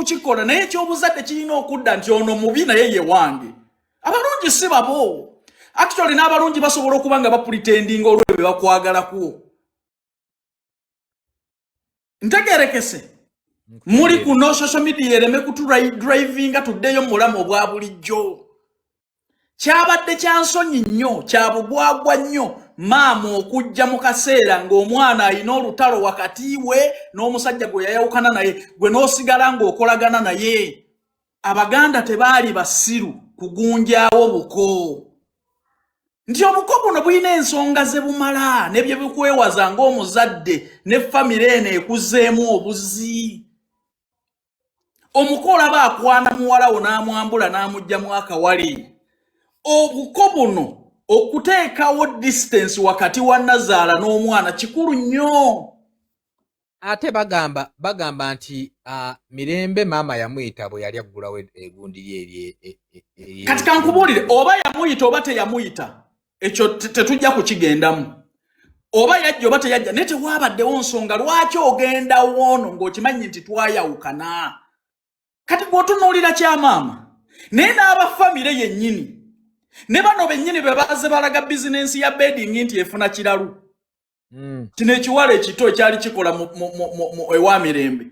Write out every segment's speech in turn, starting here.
okukikola naye ekyobuzadde kirina okudda nti ono mubi naye ye wange. Abalungi si babo. Actually n'abalungi basobola okuba nga bapretendinga olw'ebyo bye bakwagalako. Ntegeerekese. Muli kuno social media ereme kutudraivinga tuddeyo mulamu obwa bulijjo. Kyabadde kyansonyi nnyo, kyabugwagwa nnyo maama okujja mu kaseera ng'omwana alina olutalo wakati we n'omusajja gwe yayawukana naye gwe n'osigala ng'okolagana naye. Abaganda tebaali basiru kugunjaawo buko. Nti obuko buno bulina ensonga ze bumala n'ebyo bikwewaza ng'omuzadde ne famire eno ekuzeemu obuzi. Omukola baakwana muwala wo n'amwambula n'amugyamu akawale. Obuko buno okuteekawo distance wakati wa Nazaala n'omwana kikulu nnyo. Ate bagamba nti Mirembe maama yamuyita bwe yali aggulawo egundi lye. Kati kankubuulire oba yamuyita oba teyamuyita ekyo tetujja kukigendamu. Oba yajja oba teyajja naye tewaabaddewo nsonga lwaki ogenda woono ng'okimanyi nti twayawukana. Kati bw'otunuulira kya maama naye n'abafamire yennyini ne bano bennyini be baze balaga bizinensi ya bedding nti efuna kiralu. Kino ekiwala ekito ekyali kikola ewa Mirembe.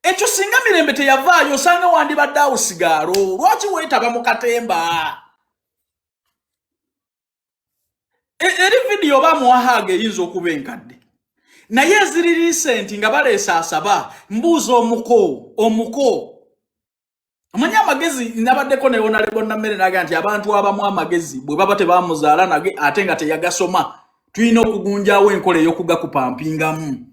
Ekyo singa Mirembe teyavaayo osanga wandibadde awo sigaalo. Lwaki weetaba mu katemba? Eri video bamuwahaaga eyinza okuba enkadde. Naye eziri recent nga baleesa asaba mbuuza omuko. Amanya amagezi nabaddeko ne Honorable Nammere naga nti abantu abamu amagezi bwe baba tebamuzaala nage ate nga teyagasoma tulina okugunjaawo enkola ey'okugakupampingamu.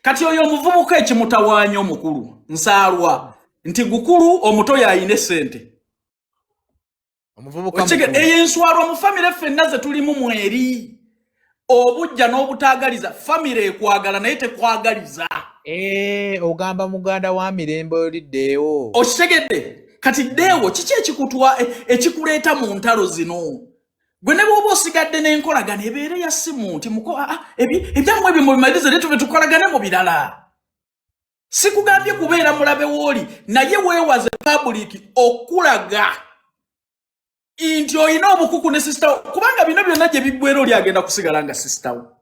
Kati oyo omuvubuka ekimutawaanya omukulu nsaalwa nti gukulu omuto yayina ssente. Omuvubuka eyo enswalwa mu famire ffenna ze tulimu mweri. Obujja n'obutaagaliza famire ekwagala naye tekwagaliza. Ogamba muganda wa Mirembe oliddeewo. Okitegedde kati ddeewo kiki ekikutwa ekikuleeta mu ntalo zino? Gwe ne bw'oba osigadde n'enkolagana ebeere ya simu nti ebyammwe ebyo mubimalirize ne tube tukolagane mu birala. Sikugambye kubeera mulabe w'oli naye weewaze public okulaga nti oyina obukuku ne sister kubanga bino byonna gye biggwera oli agenda kusigala nga sister wo.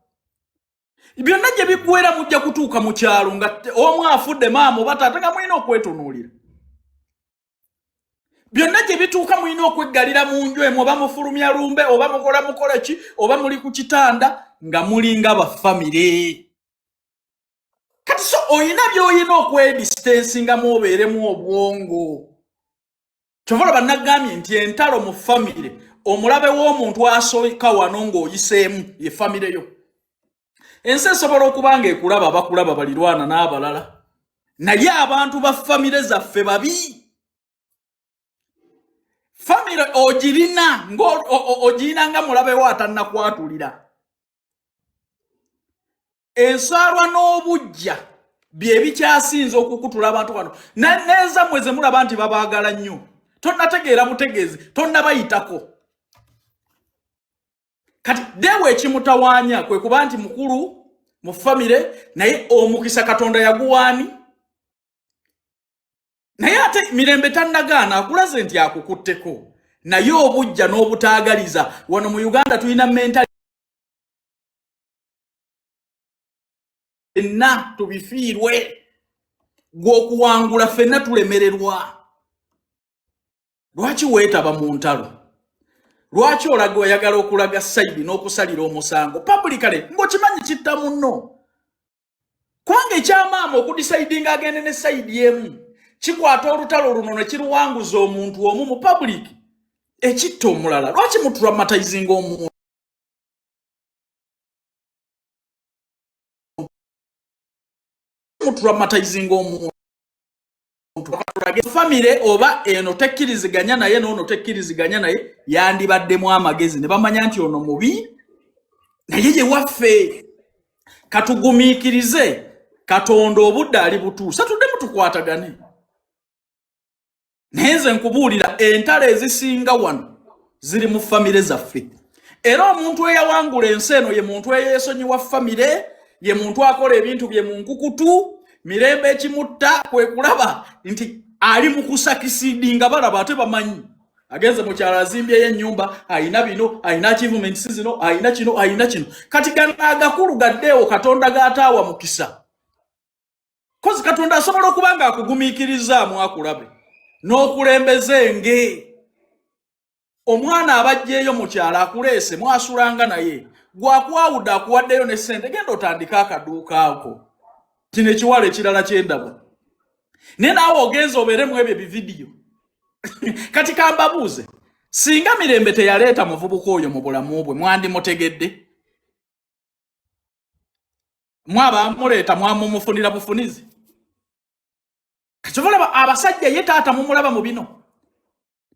Byonna gye biggwera mujja kutuuka mu kyalo nga omu afudde maama oba taata nga mulina okwetunuulira. Byonna gye bituuka mulina okweggalira mu nju emu oba mufulumya lumbe oba mukola ki oba muli ku kitanda nga mulinga bafamire. Kati so oyina by'oyina okwedistansingamu obeeremu obwongo. Kyova bannagambye nti entalo mu famire omulabe w'omuntu asooka wano ng'oyiseemu ye famire yo. Ensi esobola okuba nga ekulaba bakulaba balirwana n'abalala. Naye abantu ba famire zaffe babi. Famire ogirina nga mulabe wo atannakwatulira. Ensaalwa n'obujja bye bikyasinze okukutula abantu bano. Neza mweze mulaba nti babaagala nnyo. Tonnategeera butegeezi, tonnabayitako. Kati dewe ekimutawaanya kwe kuba nti mukulu mu famire naye omukisa Katonda yaguwaani. Naye ate Mirembe tannagaana akulaze nti akukutteko. Naye obujja n'obutaagaliza wano mu Uganda tulina mentali enna tubifiirwe. Gw'okuwangula ffenna tulemererwa. Lwaki weetaba mu ntalo? Lwaki olaga oyagala okulaga sayidi n'okusalira omusango publicly ng'okimanyi kitta munno? Kubanga ekyamaama okudisaidinga agende ne sayidi emu kikwata olutalo luno ne kiruwanguza omuntu omu mu public ekitta omulala. Lwaki mutraumatizinga omuntu? Mutraumatizinga omuntu. Famire oba eno tekkiriziganya naye n'ono tekkiriziganya naye yandibaddemu amagezi ne bamanya nti ono mubi naye ye waffe. Katugumiikirize Katonda obudde ali butuusa tuddemu tukwatagane. Naye nze nkubuulira entalo ezisinga wano ziri mu famire zaffe. Era omuntu eyawangula ensi eno ye muntu eyeesonyiwa famire, ye muntu akola ebintu bye mu nkukutu, Mirembe ekimutta kwe kulaba nti ali mu kusakisidi nga balaba ate bamanyi agenze mu kyala azimbye y'ennyumba ayina bino ayina achievements zino ayina kino kati agakulu gaddeewo Katonda g'ataawa mukisa kozi Katonda asobola okuba nga akugumiikirizaamu akulabe n'okulembezenge omwana abajjeeyo mu kyala akuleese mwasulanga naye gwakwawudde akuwaddeyo ne ssente genda otandika akaduuka ako kino ekiwala ekirala kyendaba naye naawe ogenza obeeremu ebyo ebividiyo kati kambabuuze singa Mirembe teyaleeta muvubuka oyo mu bulamu bwe mwandimutegedde mwaba muleeta mwamumufunira bufunizi kati olaba abasajja ye taata mumulaba mu bino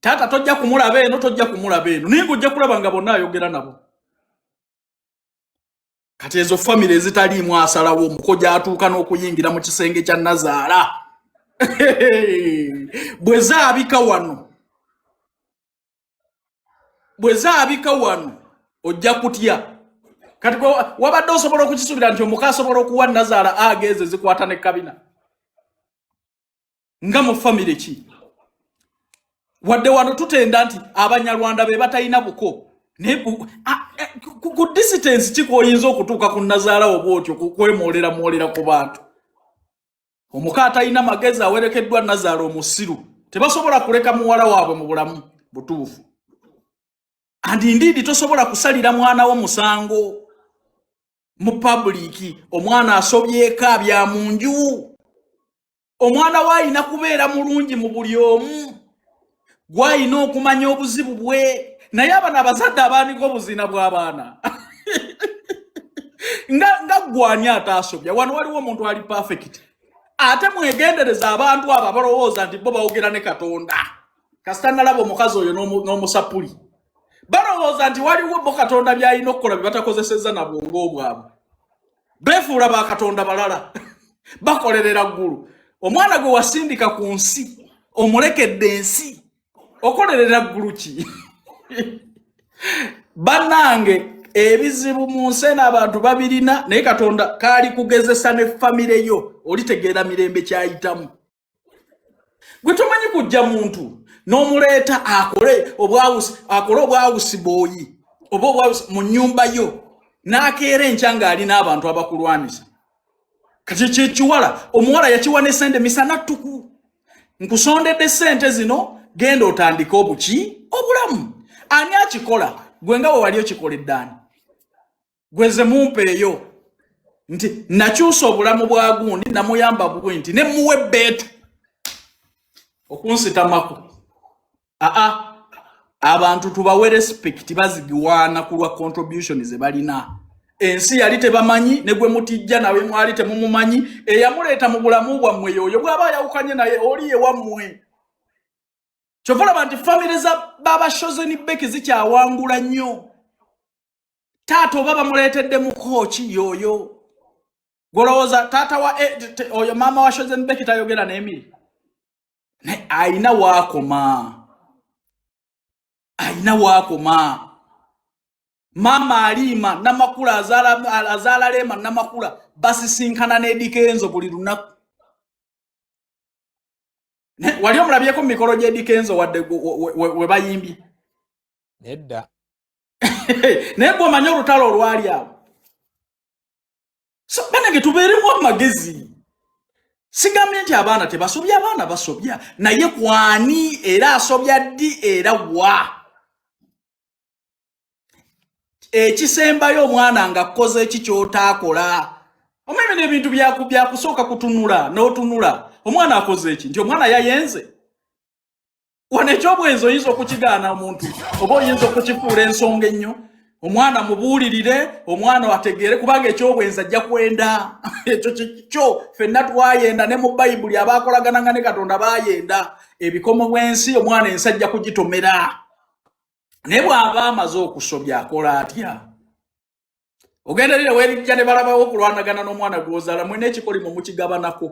taata tojja kumulaba eno tojja kumulaba eno naye ng'ojja kulaba nga bonna ayogera nabo kati ezo famire ezitaliimu asalawo omukoja atuuka n'okuyingira mu kisenge kya Nazaala bwe zaabika wano ojja kutya kati wabadde osobola okukisuubira nti omuka asobola okuwa Nazaala ageeze zikwata ne kabina nga mu famire ki wadde wano tutenda nti Abanyarwanda be batalina buko ku distance kikoyinza okutuuka ku Nazaala obwotyo kwemolera ku bantu omuka atalina magezi awerekeddwa Nazaala omusiru tebasobola kuleka muwala waabwe mu bulamu butuufu indeed tosobola kusalira mwana wo musango mu public omwana asobyeka bya munju omwana waayina kubeera mulungi mu buli omu gwayina okumanya obuzibu bwe naye abana abazadde abaaniko obuzina bw'abaana nga gwani ataasobya wano waliwo omuntu ali perfect ate mwegendereza abantu abo abalowooza nti bo bawogera ne Katonda kasita nalaba omukazi oyo n'omusapuli balowooza nti waliwo bo Katonda by'alina okukola bye batakozesezza na bwongo bwabwe beefuula ba Katonda balala bakolerera ggulu omwana gwe wasindika ku nsi omulekedde ensi okolerera ggulu ki bannange ebizibu mu nsi n'abantu babirina naye Katonda kaali kugezesa ne famire yo olitegeera Mirembe kyayitamu gwe tomanyi kujja muntu n'omuleeta akole obwawusi booyi oba obwawusi mu nnyumba yo n'akeera enkya ng'ali n'abantu abakulwanisa kati kyekiwala omuwala yakiwa ne sente misana ttuku nkusondedde sente zino genda otandika obulamu ani akikola gwe nga we wali okikoledde ani gweze mumpeeyo nti nakyusa obulamu bwa gundi namuyamba bwe nti ne muwe beetu okunsitamako abantu tubawe respect bazigiwaana ku lwa contribution ze balina ensi yali tebamanyi ne gwe mutijja nawe mwali temumumanyi eyamuleeta mu bulamu bwammwe yoyo bw'aba yawukanye naye oli ewammwe kyovalaba nti famire za baba Chosen Beki zikyawangula nnyo taata oba bamuleetedde mu kooki yoyo golowooza taata wa oyo maama wa Chosen Beki tayogera n'emiri naye ayina waakoma mama Alima Namakula azaala Lema Namakula basisinkana n'Edikenzo buli lunaku wali omulabyeko mu mikolo gy'Edikenzo wadde we bayimbye nedda naye gwe omanyi olutalo olwali awo so banange tubeeremu amagezi sigambye nti abaana tebasobya abaana basobya naye kwani era asobya ddi era wa ekisembayo omwana nga kkoze eki kyotaakola omwemene ebintu byakusooka kutunula n'otunula omwana akoze eki nti omwana yayenze wane ekyobwenzi oyinza okukigaana omuntu oba oyinza okukifuula ensonga ennyo omwana mubuulirire omwana ategeere kubanga ekyobwenzi ajja kwenda ekyo kikyo ffenna twayenda ne mu bayibuli abaakolagananga ne Katonda baayenda ebikomo bw'ensi omwana ensi ajja kugitomera naye bw'aba amaze okusobya akola atya ogenderire weerijja ne balabawo okulwanagana n'omwana gw'ozaala mwena ekikolimo mukigabanako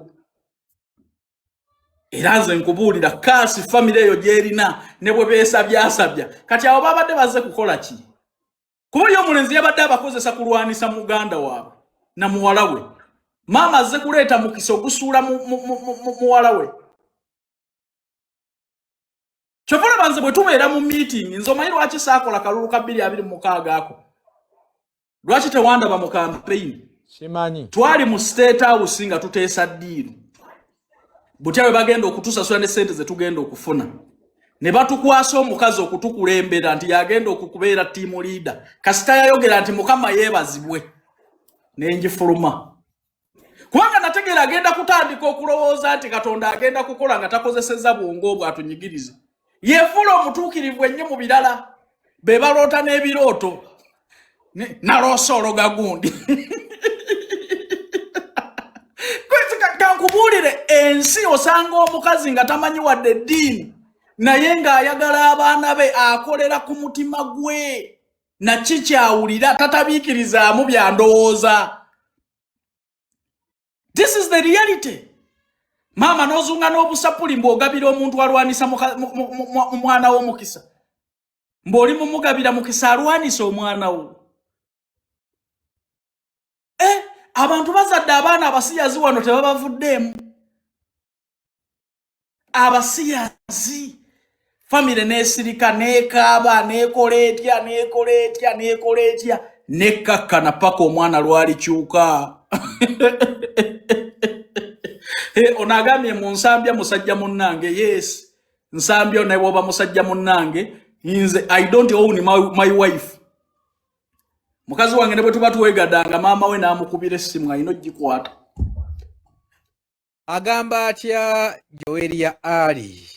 era nze nkubuulira kaasi famire eyo gy'erina ne bwe beesabyasabya kati abo babadde baze kukola ki kuba oli omulenzi yabadde abakozesa kulwanisa muganda waabwe na muwala we Mama azze kuleeta mukisa ogusuula muwala we. Kyovula banze bwe tubeera mu meeting nze omanyi lwaki saakola kalulu ka 226 ako. Lwaki tewandaba mu campaign? Simanyi. Twali mu State House nga tuteesa ddiiru. Butyawe bagenda okutusasula ne ssente ze tugenda okufuna. Ne batukwasa omukazi okutukulembera nti yagenda okukubeera team leader. Kasita yayogera nti Mukama yeebazibwe. Nenjifuluma. Kubanga nategeera agenda kutandika okulowooza nti Katonda agenda kukola nga takozesezza bwongo obwo atunyigirize. Yeefula omutuukirivu ennyo mu birala. Be baloota n'ebirooto. Naloosa ologa gundi. Kankubuulire ensi osanga omukazi nga tamanyi wadde ddiini. Naye ng'ayagala abaana be akolera ku mutima gwe. Na kikyawulira tatabiikirizaamu byandowooza. This is the reality. Mama nozunga n'obusapuli mbwogabira omuntu alwanisa mwana w'omukisa. Mbw'oli mumugabira mukisa alwanisa omwana wo. Abantu bazadde abaana abasiyazi wano tebabavuddeemu. Abasiyazi. Famire nesirika nekaaba nekola etya nekakkana paka omwana lwalikyuka. Onagambye mu nsambya musajja munnange. Yes, nsambya naye bw'oba musajja munnange. Nze I don't own my wife. Mukazi wange ne bwe tuba tuwegadanga maama we n'amukubira essimu ayina ogikwata. Agamba atya Joelia Ali.